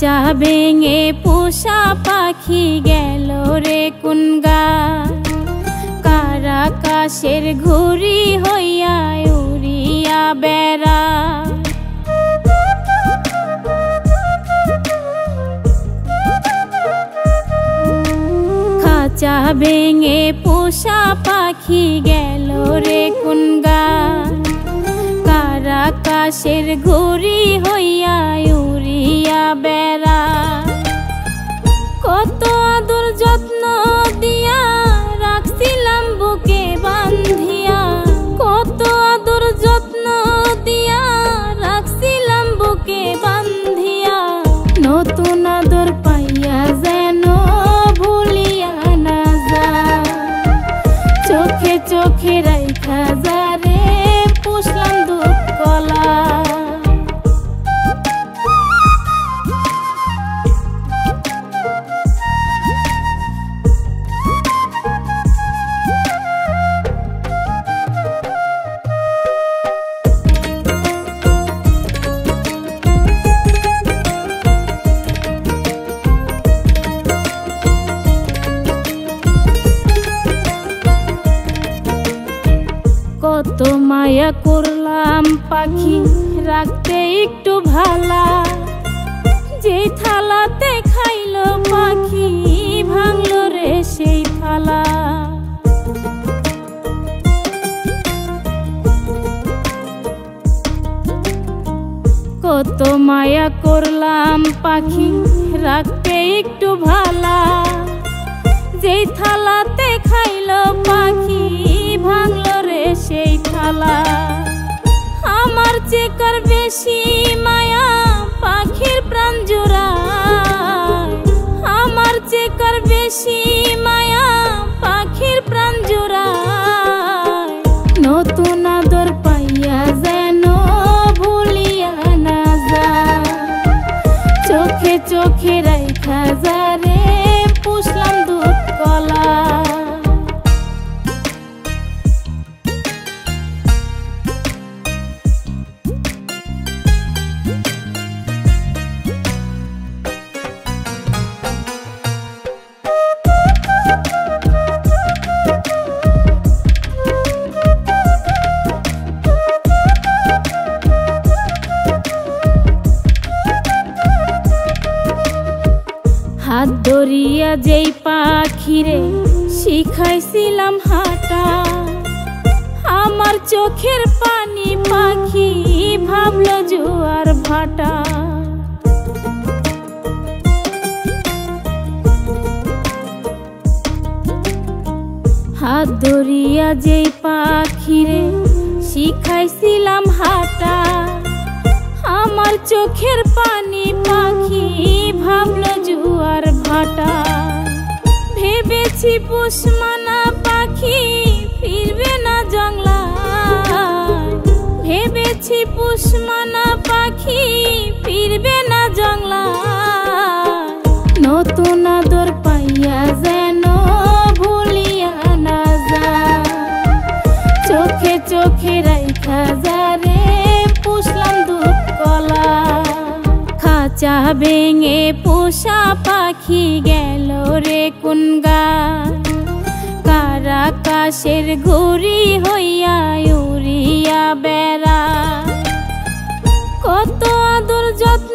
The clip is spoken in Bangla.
খাঁচা ভেঙে পোষা পাখি গেল রে কোন গায়, কার আকাশের ঘুড়ি হইয়া উড়িয়া বেড়ায়। খাঁচা ভেঙে পোষা পাখি গেল রে কোন গায়, কার আকাশের ঘুড়ি হইয়া উড়িয়া বেড়ায়। কত আদর যত্ন দিয়া রাখছিলাম বুকে বান্ধিয়া, কত আদর যত্ন দিয়া রাখছিলাম বুকে বান্ধিয়া, নতুন আদর পাইয়া যেন ভুলিয়া না যায়। চোখে চোখে রাইখা যারে পুষলাম দুধ কলা। কত মায়া করলাম পাখি রাখতে একটু ভালা, যে থালাতে খাইলো পাখি ভাঙলো রে সেই থালা। কত মায়া করলাম পাখি রাখতে একটু ভালা, যে থালাতে খাইলো পাখি ভাঙলো রে সেই থালা। আমার চেকার বেশি মায়া পাখির প্রাণ জোড়ায়, আমার চেকার বেশি মায়া পাখির প্রাণ জোড়ায়, নতুন আদর পাইয়া যেন ভুলিয়া না যায়। চোখে চোখে রাইখা যারে পুষলাম দুধ কলা। হাত ধরিয়া যেই পাখিরে শিখাইছিলাম হাঁটা, আমার চোখের পানি পাখি ভাবলো জোয়ার ভাটা। হাত ধরিয়া যেই পাখিরে শিখাইছিলাম হাঁটা, আমার চোখের পানি পাখি ভাবলো জোয়ার ভাটা। ভেবেছি পুষমানা পাখি ফিরবে না জংলায়, ভেবেছি পুষমানা পাখি ফিরবে না জংলায়, নতুন আদর পাইয়া যেন ভুলিয়া না যায়। চোখে চোখে রাইখা যারে পুষলাম দুধ কলা। খাঁচা ভেঙে পোষা পাখি গেল রে কোন গায়, কার আকাশের ঘুড়ি হইয়া উড়িয়া বেড়ায়। কত আদর যত্ন